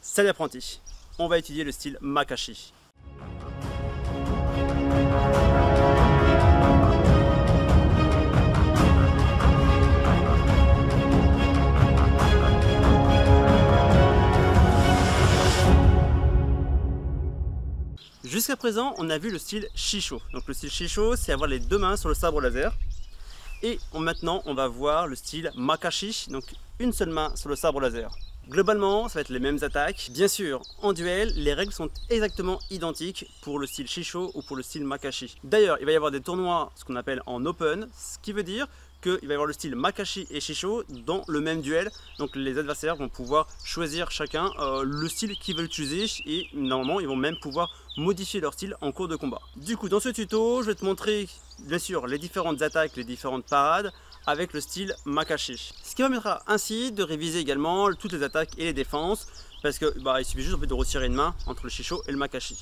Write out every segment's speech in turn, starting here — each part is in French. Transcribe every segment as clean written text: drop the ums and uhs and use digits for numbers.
Salut apprenti, on va étudier le style Makashi. Jusqu'à présent, on a vu le style Shisho. Donc le style Shisho, c'est avoir les deux mains sur le sabre laser. Et maintenant, on va voir le style Makashi, donc une seule main sur le sabre laser. Globalement, ça va être les mêmes attaques. Bien sûr, en duel, les règles sont exactement identiques pour le style Shisho ou pour le style Makashi. D'ailleurs, il va y avoir des tournois, ce qu'on appelle en open, ce qui veut dire qu'il va y avoir le style Makashi et Shisho dans le même duel. Donc les adversaires vont pouvoir choisir chacun le style qu'ils veulent utiliser et normalement, ils vont même pouvoir modifier leur style en cours de combat. Du coup, dans ce tuto, je vais te montrer bien sûr les différentes attaques, les différentes parades avec le style Makashi. Ce qui permettra ainsi de réviser également toutes les attaques et les défenses parce que il suffit juste de retirer une main entre le Shisho et le Makashi.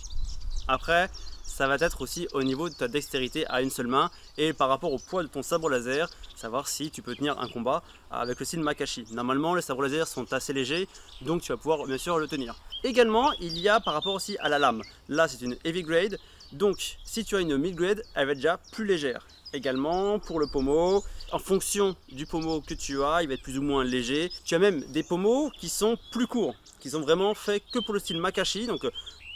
Après, ça va être aussi au niveau de ta dextérité à une seule main et par rapport au poids de ton sabre laser, savoir si tu peux tenir un combat avec le style Makashi. Normalement, les sabres laser sont assez légers, donc tu vas pouvoir bien sûr le tenir. Également, il y a par rapport aussi à la lame. Là, c'est une heavy grade, donc si tu as une mid grade, elle va être déjà plus légère. Également pour le pommeau, en fonction du pommeau que tu as, il va être plus ou moins léger. Tu as même des pommeaux qui sont plus courts, qui sont vraiment faits que pour le style Makashi, donc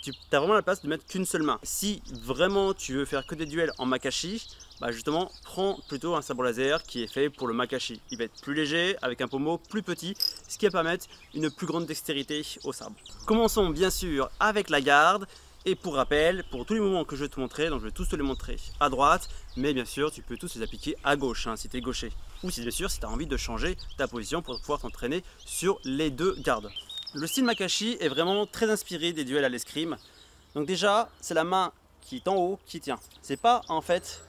tu as vraiment la place de mettre qu'une seule main. Si vraiment tu veux faire que des duels en Makashi, justement prends plutôt un sabre laser qui est fait pour le Makashi. Il va être plus léger avec un pommeau plus petit, ce qui va permettre une plus grande dextérité au sabre. Commençons bien sûr avec la garde. Et pour rappel, pour tous les mouvements que je vais te montrer, donc je vais tous te les montrer à droite, mais bien sûr tu peux tous les appliquer à gauche si tu es gaucher. Ou si bien sûr si tu as envie de changer ta position pour pouvoir t'entraîner sur les deux gardes. Le style Makashi est vraiment très inspiré des duels à l'escrime. Donc déjà, c'est la main qui est en haut qui tient. C'est pas en fait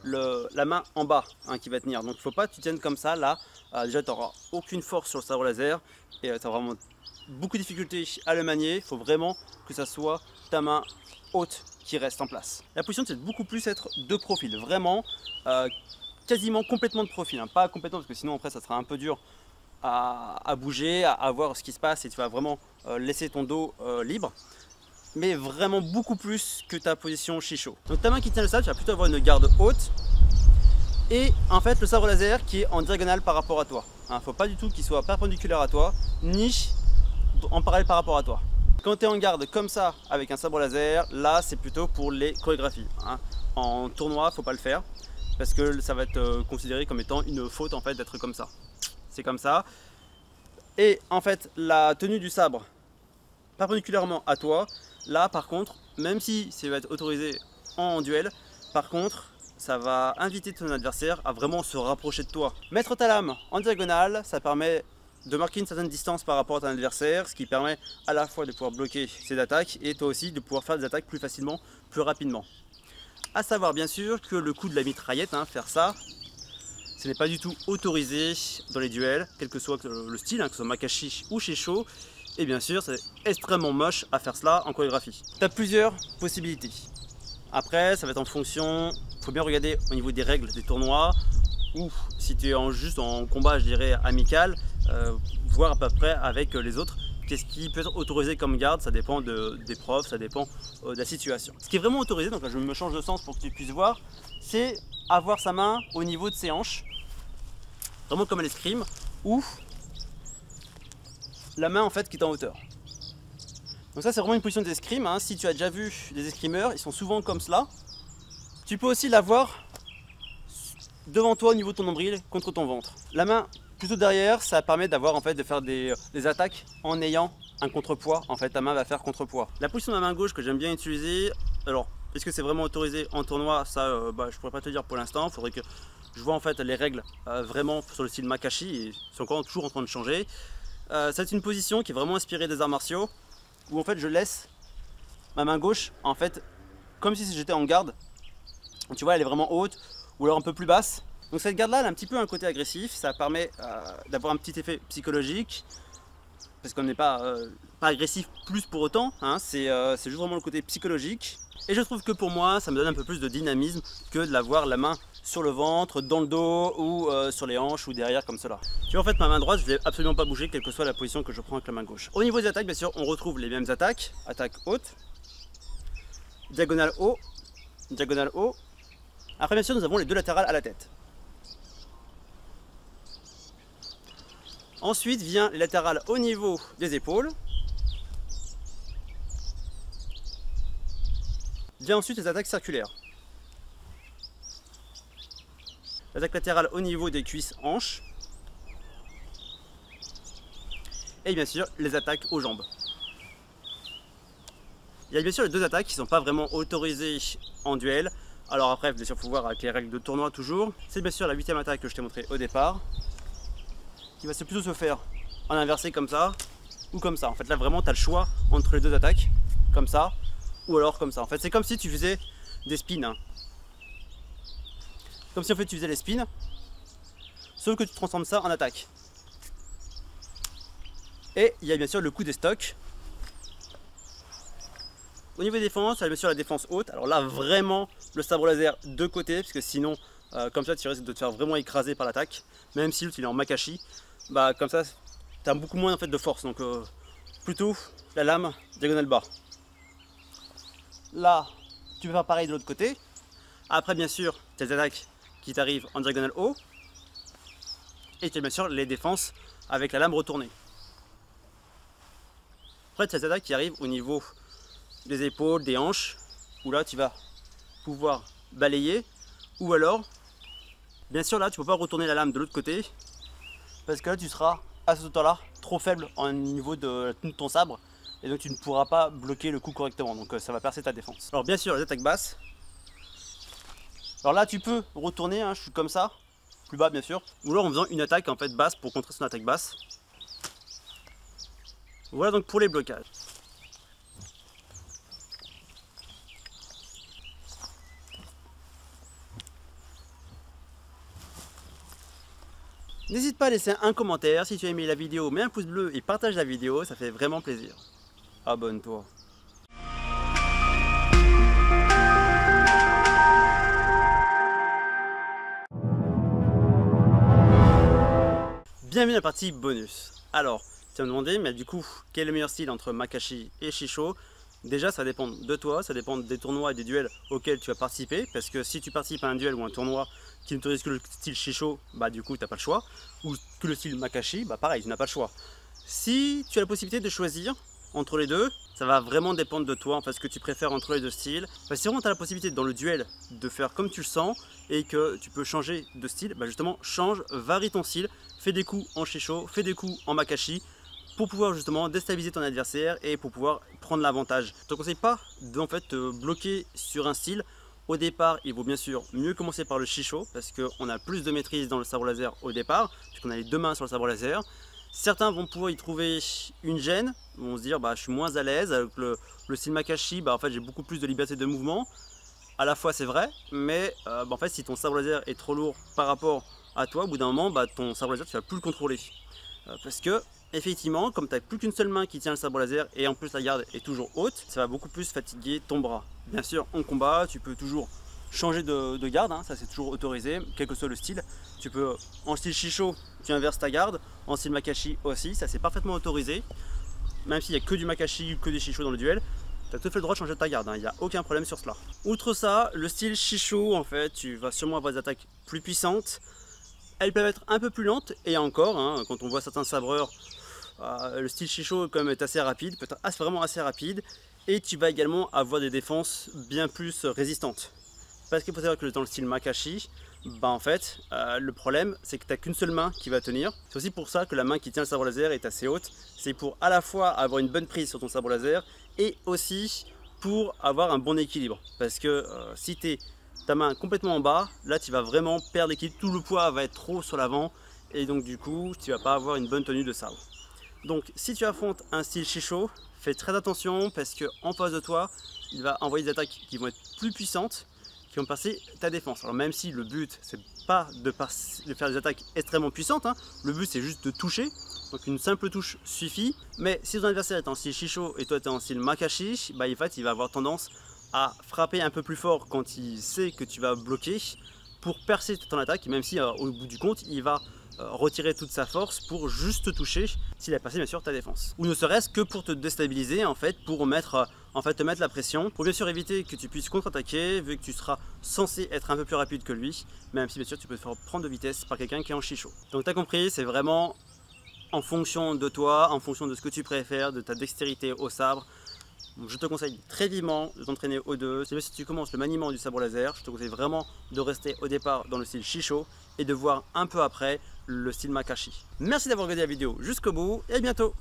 la main en bas qui va tenir. Donc il ne faut pas que tu tiennes comme ça là. Déjà tu n'auras aucune force sur le sabre laser et tu as vraiment beaucoup de difficultés à le manier. Il faut vraiment que ça soit ta main haute qui reste en place. La position c'est beaucoup plus être de profil, vraiment quasiment complètement de profil, pas complètement parce que sinon après ça sera un peu dur à bouger, à voir ce qui se passe et tu vas vraiment laisser ton dos libre, mais vraiment beaucoup plus que ta position Shisho. Donc ta main qui tient le sabre, tu vas plutôt avoir une garde haute et en fait le sabre laser qui est en diagonale par rapport à toi. Il ne faut pas du tout qu'il soit perpendiculaire à toi ni en parallèle par rapport à toi. Quand tu es en garde comme ça avec un sabre laser, là c'est plutôt pour les chorégraphies. En tournoi, il ne faut pas le faire parce que ça va être considéré comme étant une faute en fait d'être comme ça. C'est comme ça. Et en fait, la tenue du sabre perpendiculairement à toi, là par contre, même si ça va être autorisé en duel, par contre, ça va inviter ton adversaire à vraiment se rapprocher de toi. Mettre ta lame en diagonale, ça permet de marquer une certaine distance par rapport à ton adversaire, ce qui permet à la fois de pouvoir bloquer ses attaques et toi aussi de pouvoir faire des attaques plus facilement, plus rapidement. A savoir bien sûr que le coup de la mitraillette, faire ça, ce n'est pas du tout autorisé dans les duels, quel que soit le style, que ce soit Makashi ou Shisho. Et bien sûr, c'est extrêmement moche à faire cela en chorégraphie. Tu as plusieurs possibilités. Après, ça va être en fonction, il faut bien regarder au niveau des règles des tournois, ou si tu es juste en combat, je dirais, amical, voir à peu près avec les autres. Qu'est-ce qui peut être autorisé comme garde, ça dépend des profs, ça dépend de la situation. Ce qui est vraiment autorisé, donc là je me change de sens pour que tu puisses voir, c'est avoir sa main au niveau de ses hanches, vraiment comme à l'escrime, ou la main en fait qui est en hauteur. Donc ça c'est vraiment une position d'escrime, si tu as déjà vu des escrimeurs, ils sont souvent comme cela. Tu peux aussi l'avoir devant toi au niveau de ton nombril, contre ton ventre. La main plutôt derrière, ça permet d'avoir en fait de faire des attaques en ayant un contrepoids. En fait, ta main va faire contrepoids. La position de la main gauche que j'aime bien utiliser, alors est-ce que c'est vraiment autorisé en tournoi? Ça, je pourrais pas te dire pour l'instant. Il faudrait que je vois en fait les règles vraiment sur le style Makashi et c'est encore toujours en train de changer. C'est une position qui est vraiment inspirée des arts martiaux où en fait je laisse ma main gauche en fait comme si j'étais en garde. Tu vois, elle est vraiment haute ou alors un peu plus basse. Donc cette garde là elle a un petit peu un côté agressif, ça permet d'avoir un petit effet psychologique parce qu'on n'est pas agressif plus pour autant, c'est juste vraiment le côté psychologique. Et je trouve que pour moi ça me donne un peu plus de dynamisme que de l'avoir la main sur le ventre, dans le dos ou sur les hanches ou derrière comme cela. Tu vois en fait ma main droite je ne vais absolument pas bouger quelle que soit la position que je prends avec la main gauche. Au niveau des attaques bien sûr on retrouve les mêmes attaques, attaque haute, diagonale haut, diagonale haut. Après bien sûr nous avons les deux latérales à la tête. Ensuite vient les latérales au niveau des épaules. Vient ensuite les attaques circulaires. L'attaque latérale au niveau des cuisses hanches. Et bien sûr les attaques aux jambes. Il y a bien sûr les deux attaques qui ne sont pas vraiment autorisées en duel. Alors après bien sûr il faut voir avec les règles de tournoi toujours. C'est bien sûr la 8e attaque que je t'ai montré au départ. Qui va plutôt se faire en inversé comme ça ou comme ça. En fait là vraiment tu as le choix entre les deux attaques. Comme ça ou alors comme ça. En fait c'est comme si tu faisais des spins. Hein. Comme si en fait tu faisais les spins, sauf que tu transformes ça en attaque. Et il y a bien sûr le coup des stocks. Au niveau des défenses, il y a bien sûr la défense haute. Alors là vraiment le sabre laser de côté, parce que sinon comme ça tu risques de te faire vraiment écraser par l'attaque. Même si l'autre il est en Makashi, bah comme ça tu as beaucoup moins en fait de force. Donc plutôt la lame diagonale bas. Là tu peux faire pareil de l'autre côté. Après bien sûr tu as les attaques qui t'arrive en diagonale haut et tu as bien sûr les défenses avec la lame retournée. Après tu as les attaques qui arrivent au niveau des épaules, des hanches où là tu vas pouvoir balayer ou alors bien sûr là tu ne peux pas retourner la lame de l'autre côté parce que là tu seras à ce temps là trop faible au niveau de la tenue de ton sabre et donc tu ne pourras pas bloquer le coup correctement, donc ça va percer ta défense. Alors bien sûr les attaques basses. Alors là tu peux retourner, hein, je suis comme ça, plus bas bien sûr, ou alors en faisant une attaque en fait basse pour contrer son attaque basse. Voilà donc pour les blocages. N'hésite pas à laisser un commentaire si tu as aimé la vidéo, mets un pouce bleu et partage la vidéo, ça fait vraiment plaisir. Abonne-toi. Bienvenue à la partie bonus. Alors, tu vas me demander, mais du coup, quel est le meilleur style entre Makashi et Shisho? Déjà, ça dépend de toi, ça dépend des tournois et des duels auxquels tu vas participer. Parce que si tu participes à un duel ou un tournoi qui n'autorise que le style Shisho, bah du coup, tu n'as pas le choix. Ou que le style Makashi, bah pareil, tu n'as pas le choix. Si tu as la possibilité de choisir entre les deux, ça va vraiment dépendre de toi, en fait, ce que tu préfères entre les deux styles. Bah, si vraiment tu as la possibilité dans le duel de faire comme tu le sens et que tu peux changer de style, bah justement, change, varie ton style, fais des coups en Shisho, fais des coups en Makashi, pour pouvoir justement déstabiliser ton adversaire et pour pouvoir prendre l'avantage. Je ne te conseille pas de en fait, te bloquer sur un style. Au départ, il vaut bien sûr mieux commencer par le Shisho parce qu'on a plus de maîtrise dans le sabre laser au départ, puisqu'on a les deux mains sur le sabre laser. Certains vont pouvoir y trouver une gêne, vont se dire bah, je suis moins à l'aise avec le style Makashi, bah, en fait j'ai beaucoup plus de liberté de mouvement. À la fois c'est vrai, mais bah, en fait si ton sabre laser est trop lourd par rapport à toi, au bout d'un moment bah, ton sabre laser tu vas plus le contrôler. Parce que effectivement, comme tu n'as plus qu'une seule main qui tient le sabre laser et en plus la garde est toujours haute, ça va beaucoup plus fatiguer ton bras. Bien sûr, en combat, tu peux toujours changer de garde, hein, ça c'est toujours autorisé, quel que soit le style. Tu peux, en style Shisho, tu inverses ta garde, en style Makashi aussi, ça c'est parfaitement autorisé. Même s'il n'y a que du Makashi ou que des Shisho dans le duel, tu as tout à fait le droit de changer ta garde, il n'y a aucun problème sur cela. Outre ça, le style Shisho, en fait, tu vas sûrement avoir des attaques plus puissantes. Elles peuvent être un peu plus lentes, et encore, hein, quand on voit certains sabreurs, le style Shisho quand même est assez rapide, peut être vraiment assez rapide, et tu vas également avoir des défenses bien plus résistantes. Parce qu'il faut savoir que dans le style Makashi, bah en fait, le problème c'est que tu n'as qu'une seule main qui va tenir. C'est aussi pour ça que la main qui tient le sabre laser est assez haute. C'est pour à la fois avoir une bonne prise sur ton sabre laser et aussi pour avoir un bon équilibre. Parce que si tu es ta main complètement en bas, là tu vas vraiment perdre l'équilibre, tout le poids va être trop sur l'avant et donc du coup tu vas pas avoir une bonne tenue de sabre. Donc si tu affrontes un style Shisho, fais très attention parce que en face de toi, il va envoyer des attaques qui vont être plus puissantes, qui vont passer ta défense. Alors même si le but c'est pas de faire des attaques extrêmement puissantes, hein, le but c'est juste de toucher, donc une simple touche suffit. Mais si ton adversaire est en style Shisho et toi tu es en style Makashi, bah en fait il va avoir tendance à frapper un peu plus fort quand il sait que tu vas bloquer pour percer ton attaque, même si au bout du compte, il va retirer toute sa force pour juste te toucher s'il a percé bien sûr ta défense. Ou ne serait-ce que pour te déstabiliser en fait, pour te mettre la pression, pour bien sûr éviter que tu puisses contre-attaquer, vu que tu seras censé être un peu plus rapide que lui, même si bien sûr tu peux te faire prendre de vitesse par quelqu'un qui est en Shisho. Donc tu as compris, c'est vraiment en fonction de toi, en fonction de ce que tu préfères, de ta dextérité au sabre. Je te conseille très vivement de t'entraîner aux deux. Si tu commences le maniement du sabre laser, je te conseille vraiment de rester au départ dans le style Shisho et de voir un peu après le style Makashi. Merci d'avoir regardé la vidéo jusqu'au bout et à bientôt.